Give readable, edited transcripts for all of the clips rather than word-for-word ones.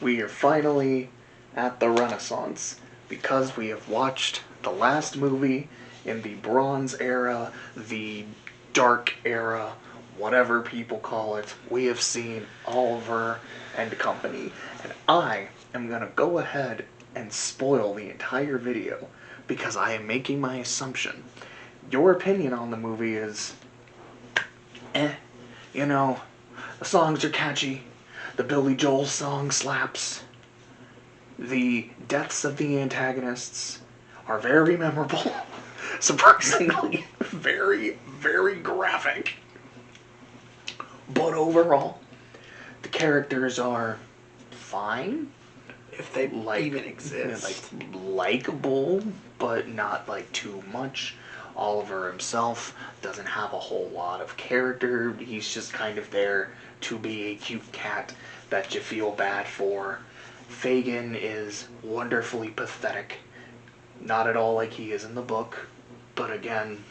we are finally at the Renaissance because we have watched the last movie in the Bronze Era, the Dark Era, whatever people call it. We have seen Oliver and Company, and I am going to go ahead and spoil the entire video because I am making my assumption. Your opinion on the movie is, you know, the songs are catchy, the Billy Joel song slaps, the deaths of the antagonists are very memorable, surprisingly very, very graphic. But overall, the characters are fine. If they even exist. Like, likable, but not like too much. Oliver himself doesn't have a whole lot of character. He's just kind of there to be a cute cat that you feel bad for. Fagin is wonderfully pathetic. Not at all like he is in the book. But again,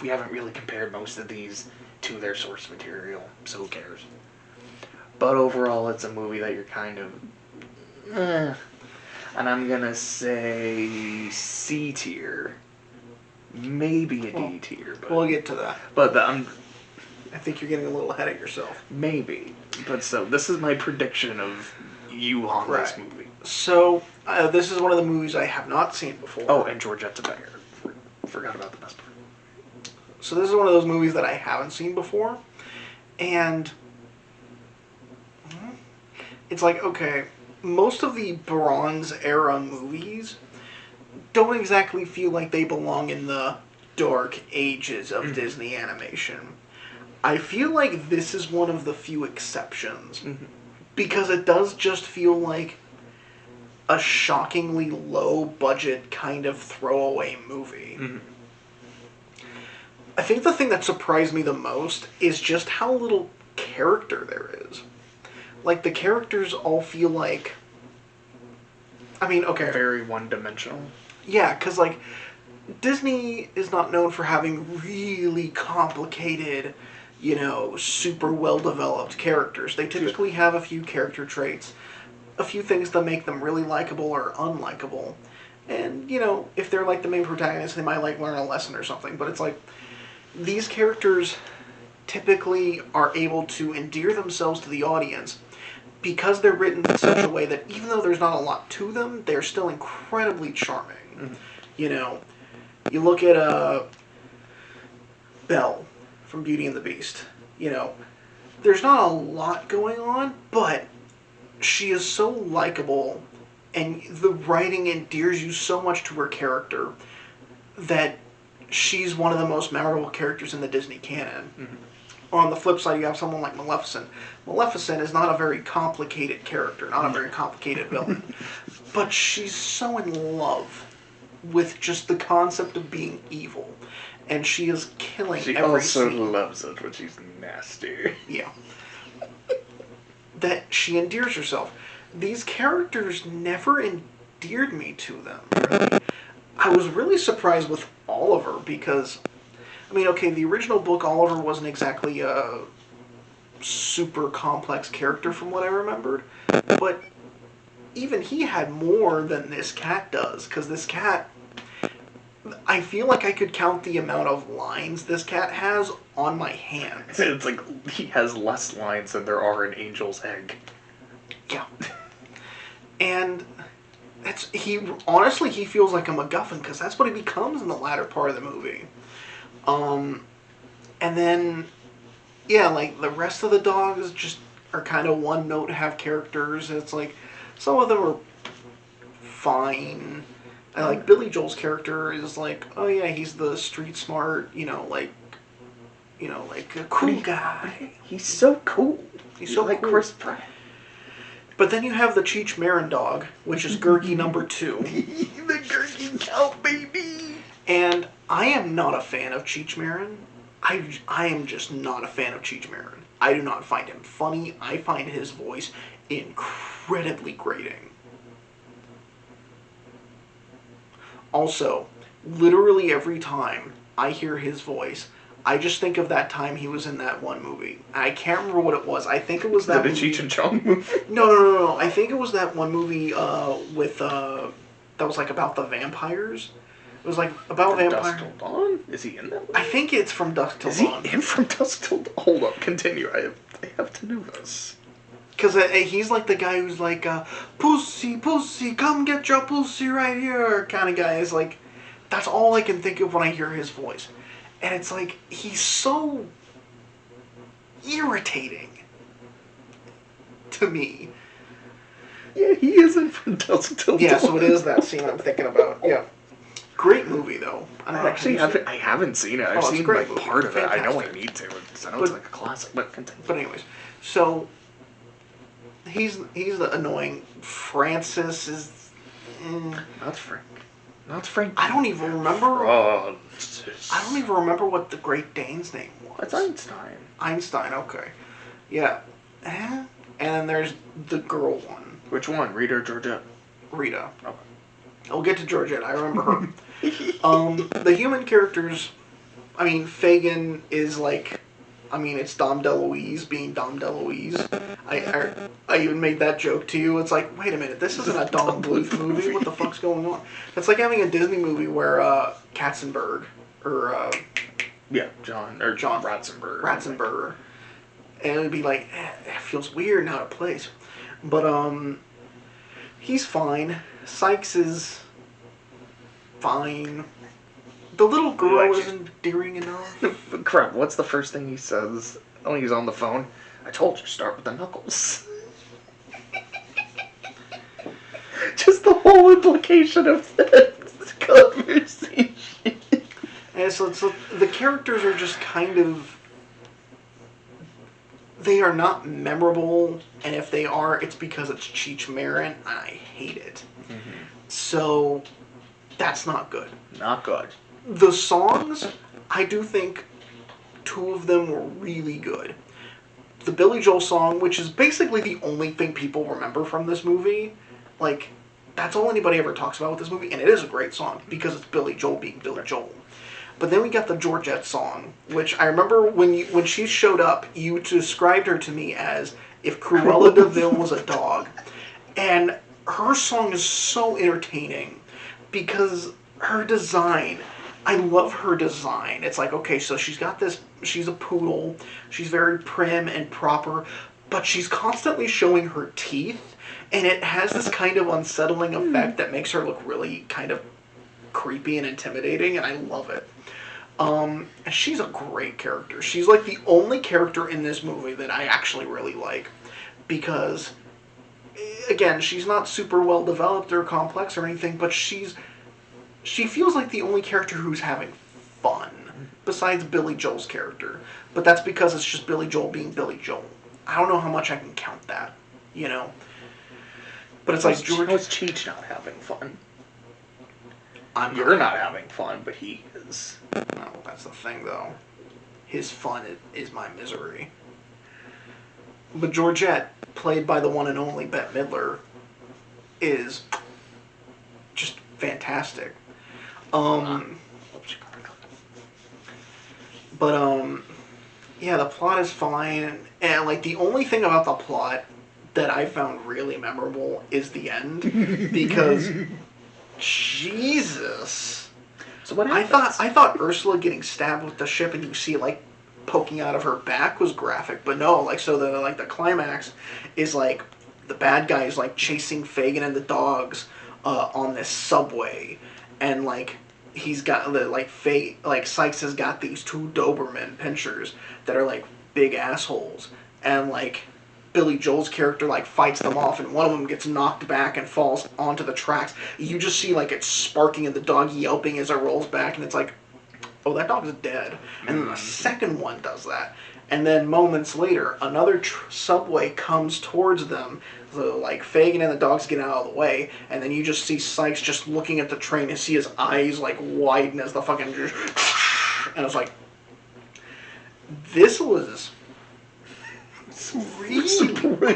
we haven't really compared most of these to their source material, so who cares? But overall, it's a movie that you're kind of... And I'm gonna say C tier. Maybe a D tier. But we'll get to that. But I think you're getting a little ahead of yourself. Maybe. But so, this is my prediction of you on this movie. So, this is one of the movies I have not seen before. Oh, and Georgette Song. Forgot about the best part. So this is one of those movies that I haven't seen before. And it's like, okay, most of the Bronze Era movies don't exactly feel like they belong in the dark ages of Disney animation. I feel like this is one of the few exceptions. Because it does just feel like a shockingly low-budget kind of throwaway movie. I think the thing that surprised me the most is just how little character there is. Like, the characters all feel like... I mean, okay. Very one-dimensional. Yeah, because, like, Disney is not known for having really complicated, you know, super well-developed characters. They typically have a few character traits, a few things that make them really likable or unlikable. And, you know, if they're, like, the main protagonist, they might, like, learn a lesson or something. But it's like, these characters typically are able to endear themselves to the audience because they're written in such a way that even though there's not a lot to them, they're still incredibly charming. You know, you look at Belle from Beauty and the Beast. You know, there's not a lot going on, but she is so likable, and the writing endears you so much to her character that she's one of the most memorable characters in the Disney canon. On the flip side, you have someone like Maleficent. Maleficent is not a very complicated character, not a very complicated villain, but she's so in love with just the concept of being evil, and she is killing every scene. She also loves it, but she's nasty. Yeah. That she endears herself. These characters never endeared me to them, really. I was really surprised with Oliver because, I mean, okay, the original book, Oliver wasn't exactly a super complex character from what I remembered, but even he had more than this cat does, because this cat, I feel like I could count the amount of lines this cat has on my hands. It's like he has less lines than there are in Angel's Egg. Yeah. And honestly, he feels like a MacGuffin, because that's what he becomes in the latter part of the movie. And then, yeah, like, the rest of the dogs just are kind of one-note, have characters. It's like, some of them are fine. And, like, Billy Joel's character is like, oh yeah, he's the street smart, like a cool guy. He's so cool. He's so like cool. Chris Pratt. But then you have the Cheech Marin dog, which is Gurky number 2. The Gurky cow baby. And I am not a fan of Cheech Marin. I am just not a fan of Cheech Marin. I do not find him funny. I find his voice incredibly grating. Also, literally every time I hear his voice, I just think of that time he was in that one movie. I can't remember what it was. I think it was that The movie. Cheech and Chong movie? No. I think it was that one movie with that was like about the vampires. It was like about From vampires. Dusk Till Dawn? Is he in that movie? I think it's From Dusk Till Is Dawn. he in From Dusk Till Dawn? Hold up, continue. I have to know this. Because he's like the guy who's like, pussy, pussy, come get your pussy right here, kind of guy. Is like, that's all I can think of when I hear his voice. And it's like, he's so irritating to me. Yeah, he is in From Dusk Till Dawn. Yeah, so it is that scene I'm thinking about. Yeah. Great movie, though. I don't know. I haven't seen it. I've seen like part of it. I know I need to. Because I know it's like a classic. But continue. But anyways, so he's the annoying. Francis is. Not Frank. Not Frank. I don't even remember. Francis. I don't even remember what the Great Dane's name was. That's Einstein. Einstein. Okay. Yeah. And then there's the girl one. Which one? Rita or Georgette? Rita. Okay. I'll get to Georgette. I remember her. The human characters. I mean, Fagin is like. I mean, it's Dom DeLuise being Dom DeLuise. I even made that joke to you. It's like, wait a minute, this isn't a Dom Bluth movie. What the fuck's going on? It's like having a Disney movie where Katzenberg or John Ratzenberger, and it would be like, it feels weird and out of place. But he's fine. Sykes is fine. The little girl isn't endearing enough. Crap, what's the first thing he says when he's on the phone? I told you, start with the knuckles. Just the whole implication of that conversation. And so the characters are just kind of... They are not memorable, and if they are, it's because it's Cheech Marin, and I hate it. Mm-hmm. So, that's not good. Not good. The songs, I do think two of them were really good. The Billy Joel song, which is basically the only thing people remember from this movie, like, that's all anybody ever talks about with this movie, and it is a great song, because it's Billy Joel being Billy Joel. But then we got the Georgette song, which I remember when she showed up, you described her to me as if Cruella de Vil was a dog. And her song is so entertaining, because her design... I love her design. It's like, okay, so she's got this, she's a poodle, she's very prim and proper, but she's constantly showing her teeth, and it has this kind of unsettling effect that makes her look really kind of creepy and intimidating, and I love it. And she's a great character. She's like the only character in this movie that I actually really like, because, again, she's not super well developed or complex or anything, but she feels like the only character who's having fun, besides Billy Joel's character. But that's because it's just Billy Joel being Billy Joel. I don't know how much I can count that, you know? But it's like George... How's Cheech not having fun? You're not having fun, but he is. No, that's the thing, though. His fun is my misery. But Georgette, played by the one and only Bette Midler, is just fantastic. Yeah, the plot is fine, and like the only thing about the plot that I found really memorable is the end, because Jesus. So what happens? I thought Ursula getting stabbed with the ship and you see like poking out of her back was graphic, but no, like so the climax is like the bad guy is like chasing Fagin and the dogs on this subway. And, like, he's got, Sykes has got these two Doberman pinschers that are, like, big assholes. And, like, Billy Joel's character, like, fights them off, and one of them gets knocked back and falls onto the tracks. You just see, like, it sparking and the dog yelping as it rolls back, and it's like, oh, that dog's dead. And then the second one does that. And then moments later, another subway comes towards them. So, like, Fagin and the dogs get out of the way, and then you just see Sykes just looking at the train and see his eyes, like, widen as the fucking... And it's like... This was... really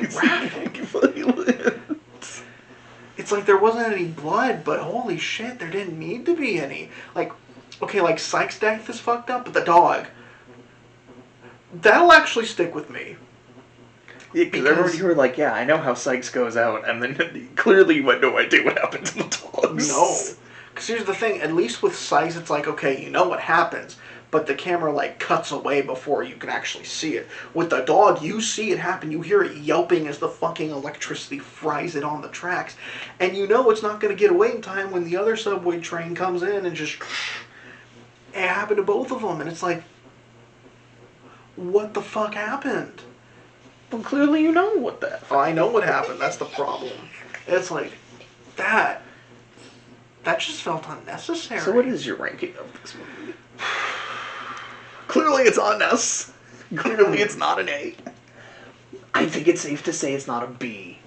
graphic. It's like there wasn't any blood, but holy shit, there didn't need to be any. Like, okay, like, Sykes' death is fucked up, but the dog... That'll actually stick with me. Yeah, because I remember you were like, yeah, I know how Sykes goes out, and then clearly you had no idea what happened to the dogs. No. Because here's the thing, at least with Sykes, it's like, okay, you know what happens, but the camera, like, cuts away before you can actually see it. With the dog, you see it happen, you hear it yelping as the fucking electricity fries it on the tracks, and you know it's not going to get away in time when the other subway train comes in and just... It happened to both of them, and it's like, what the fuck happened? Well, clearly you know what that. Oh, I know what happened. That's the problem. It's like, that just felt unnecessary. So what is your ranking of this movie? Clearly it's on S. Clearly it's not an A. I think it's safe to say it's not a B.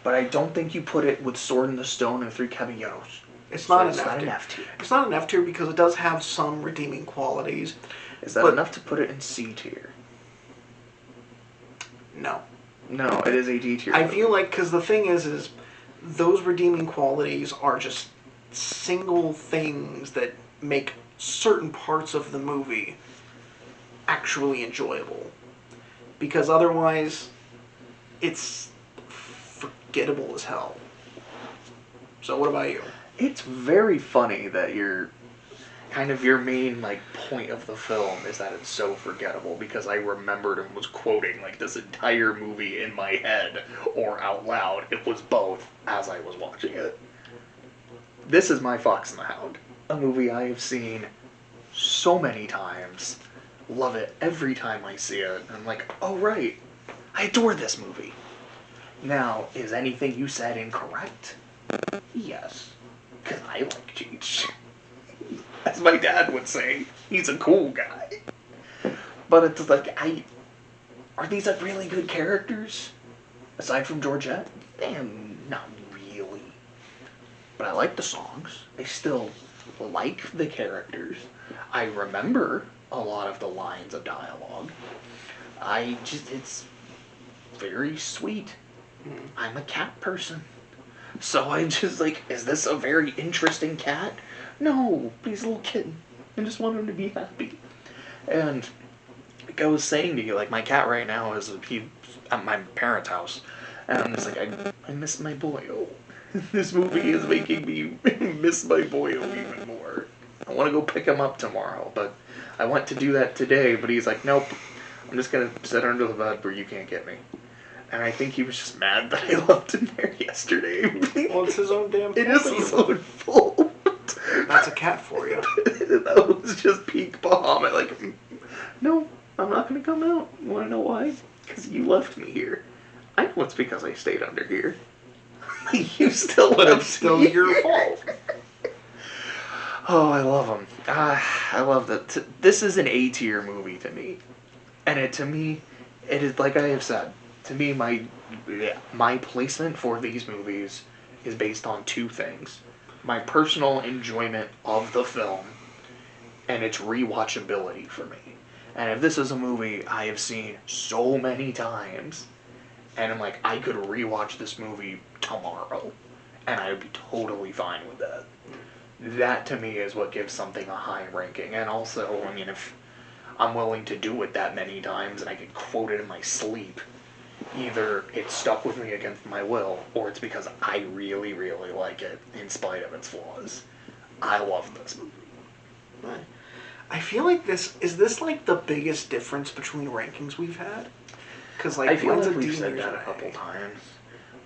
But I don't think you put it with Sword in the Stone and Three Caballeros. It's not an F tier. It's not an F tier because it does have some redeeming qualities. Is that enough to put it in C tier? No. No, it is a D tier. I feel like, because the thing is those redeeming qualities are just single things that make certain parts of the movie actually enjoyable. Because otherwise, it's forgettable as hell. So what about you? It's very funny that your main point of the film is that it's so forgettable, because I remembered and was quoting this entire movie in my head or out loud. It was both as I was watching it. This is My Fox and the Hound, a movie I have seen so many times. Love it every time I see it. I'm like, oh right, I adore this movie. Now, is anything you said incorrect? Yes, because I like Cheech. As my dad would say, he's a cool guy. But it's like, are these really good characters? Aside from Georgette? Not really. But I like the songs. I still like the characters. I remember a lot of the lines of dialogue. It's very sweet. I'm a cat person. So I'm just like, is this a very interesting cat? No, he's a little kitten. I just want him to be happy. And like I was saying to you, my cat right now is at my parents' house. And I'm just like, I miss my boyo. This movie is making me miss my boyo even more. I want to go pick him up tomorrow, but I want to do that today, but he's like, nope, I'm just going to sit under the bed where you can't get me. And I think he was just mad that I left him there yesterday. Well, it's his own damn fault. It is his own fault. That's a cat for you. That was just peak Bahamut. No, I'm not going to come out. You want to know why? Because you left me here. I know it's because I stayed under here. You still left me. It's still your fault. Oh, I love him. I love that. This is an A-tier movie to me. And it is, like I have said, to me, my placement for these movies is based on two things. My personal enjoyment of the film and its rewatchability for me. And if this is a movie I have seen so many times, and I'm like, I could rewatch this movie tomorrow, and I would be totally fine with that. That, to me, is what gives something a high ranking. And also, if I'm willing to do it that many times and I can quote it in my sleep, either it's stuck with me against my will, or it's because I really, really like it, in spite of its flaws. I love this movie. Right. I feel like this the biggest difference between rankings we've had? Because I feel like we've said that a couple times.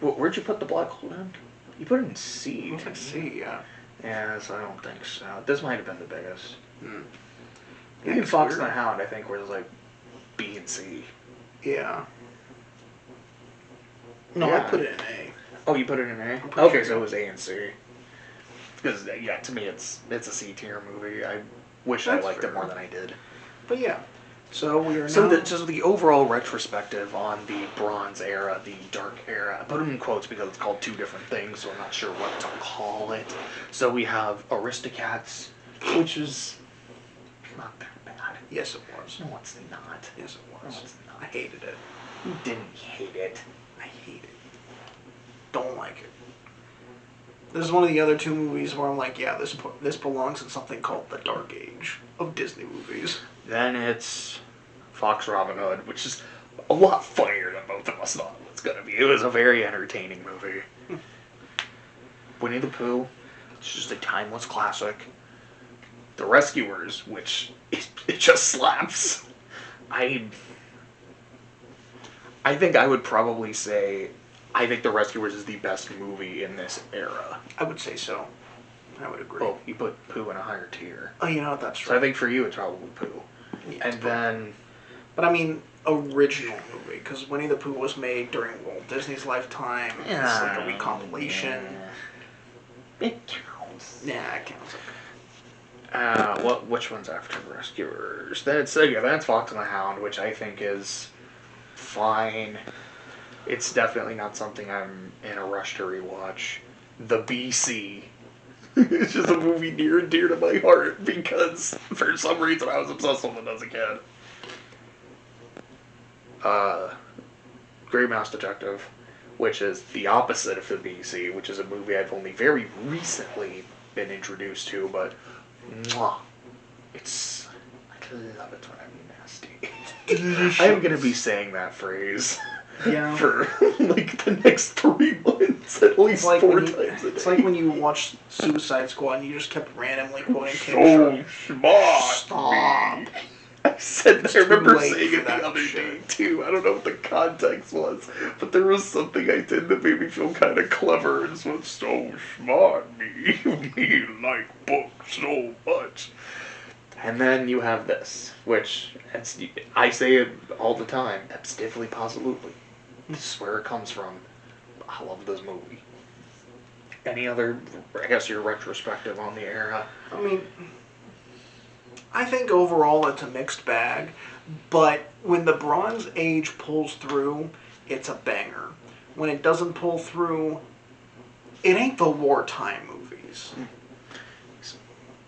Where'd you put the Black Hole in? You put it in C. It was C, yeah. Yeah, so I don't think so. This might have been the biggest. Yeah, Even Fox and the Hound, I think, was B and C. Yeah. No, yeah. I put it in A. Oh, you put it in A? Okay, so it was A and C. Because, yeah, to me, it's a C tier movie. I wish I liked it more than I did. But yeah. So we are now... So the overall retrospective on the Bronze Era, the Dark Era, I put them in quotes because it's called two different things, so I'm not sure what to call it. So we have Aristocats, which is not that bad. Yes, it was. No, it's not. Yes, it was. No, it's not. I hated it. You didn't hate it. I hate it. Don't like it. This is one of the other two movies where I'm like, yeah, this belongs in something called the Dark Age of Disney movies. Then it's Fox Robin Hood, which is a lot funnier than both of us thought it was going to be. It was a very entertaining movie. Winnie the Pooh, it's just a timeless classic. The Rescuers, which it just slaps. I think I would probably say I think The Rescuers is the best movie in this era. I would say so. I would agree. Oh, you put Pooh in a higher tier. Oh, you know what? That's right. So I think for you it's probably Pooh. Yeah, and then... But I mean, original movie, because Winnie the Pooh was made during Walt Disney's lifetime. Yeah, it's like a recompilation. Yeah. It counts. Yeah, it counts. Which one's after Rescuers? That's Fox and the Hound, which I think is fine. It's definitely not something I'm in a rush to rewatch. The BC. It's just a movie near and dear to my heart because for some reason I was obsessed with it as a kid. Great Mouse Detective, which is the opposite of the BC, which is a movie I've only very recently been introduced to, but mwah, I love it when I'm nasty. Delicious. I am going to be saying that phrase for like the next 3 months, at least like 4 times a day. It's like when you watch Suicide Squad and you just kept randomly quoting So smart. Stop. I remember late saying for it the that other shit. day too. I don't know what the context was, but there was something I did that made me feel kind of clever and was so smart. Me like books so much. And then you have this, which I say it all the time. Abstively, posolutely. This is where it comes from. I love this movie. Any other? I guess your retrospective on the era. I mean, I think overall it's a mixed bag, but when the Bronze Age pulls through, it's a banger. When it doesn't pull through, it ain't the wartime movies.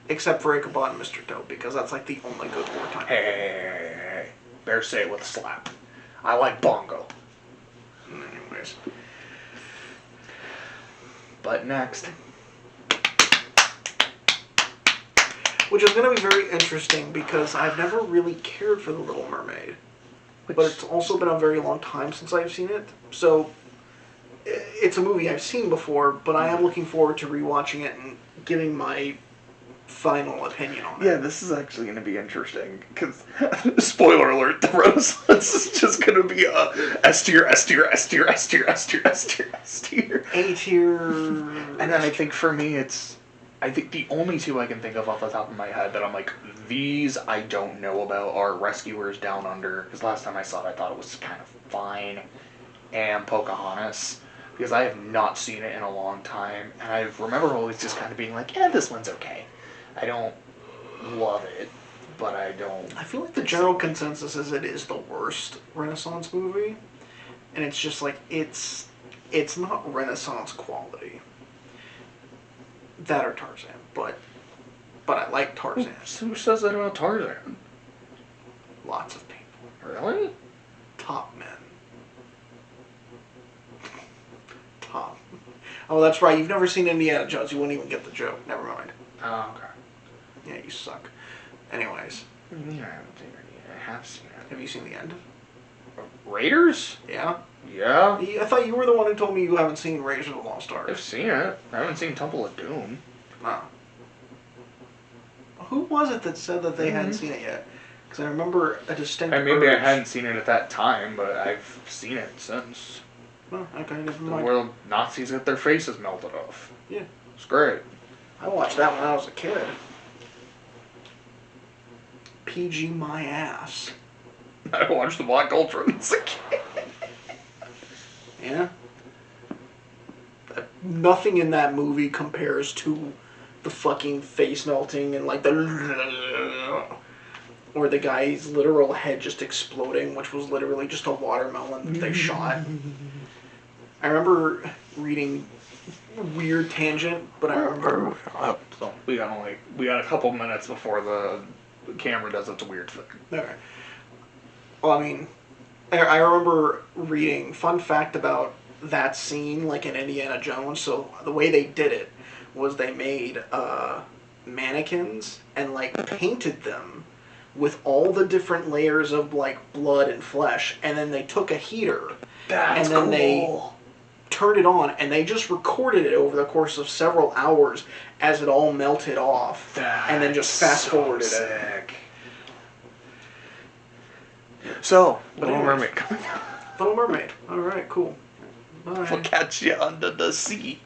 Except for Ichabod and Mr. Doe, because that's like the only good wartime movie. Hey. Better say it with a slap. I like Bongo. Anyways. But next. Which is going to be very interesting because I've never really cared for The Little Mermaid. But it's also been a very long time since I've seen it. So it's a movie I've seen before, but I am looking forward to rewatching it and giving my final opinion on it. Yeah, this is actually going to be interesting because, spoiler alert, the Renaissance is just going to be a S tier, S tier, S tier, S tier, S tier, S tier, S tier. A tier. And then I think for me I think the only two I can think of off the top of my head that I'm like, these I don't know about are Rescuers Down Under, because last time I saw it I thought it was kind of fine, and Pocahontas, because I have not seen it in a long time, and I remember always just kind of being like, this one's okay. I don't love it, but I don't... I feel like the general consensus is it is the worst Renaissance movie, and it's just like, it's not Renaissance quality. That or Tarzan, but I like Tarzan. Who says that about Tarzan? Lots of people. Really? Top men. Top. Oh, that's right. You've never seen Indiana Jones. You wouldn't even get the joke. Never mind. Oh, okay. Yeah, you suck. Anyways. Yeah, I have seen it. Have you seen the end? Raiders? Yeah? Yeah. I thought you were the one who told me you haven't seen Raiders of the Lost Ark. I've seen it. I haven't seen Temple of Doom. Ah. Who was it that said that they hadn't seen it yet? Because I remember a distinct Maybe I urge. hadn't seen it at that time, but I've seen it since. Oh, okay, never mind. Where the Nazis get their faces melted off. Yeah. It's great. I watched that when I was a kid. PG my ass. I watched the Black Ultra as a kid. Yeah? Nothing in that movie compares to the fucking face melting and like the... Or the guy's literal head just exploding, which was literally just a watermelon that they shot. I remember reading weird tangent, but I remember... So we got a couple minutes before the camera does its weird thing. Okay. Well, I mean, I remember reading, fun fact about that scene, like in Indiana Jones, so the way they did it was they made mannequins and like painted them with all the different layers of like blood and flesh, and then they took a heater That's and then cool. they turned it on, and they just recorded it over the course of several hours as it all melted off, and then just fast forwarded it. Sick. So, But Little anyways. Mermaid coming out. Little Mermaid. All right, cool. Bye. We'll catch you under the sea.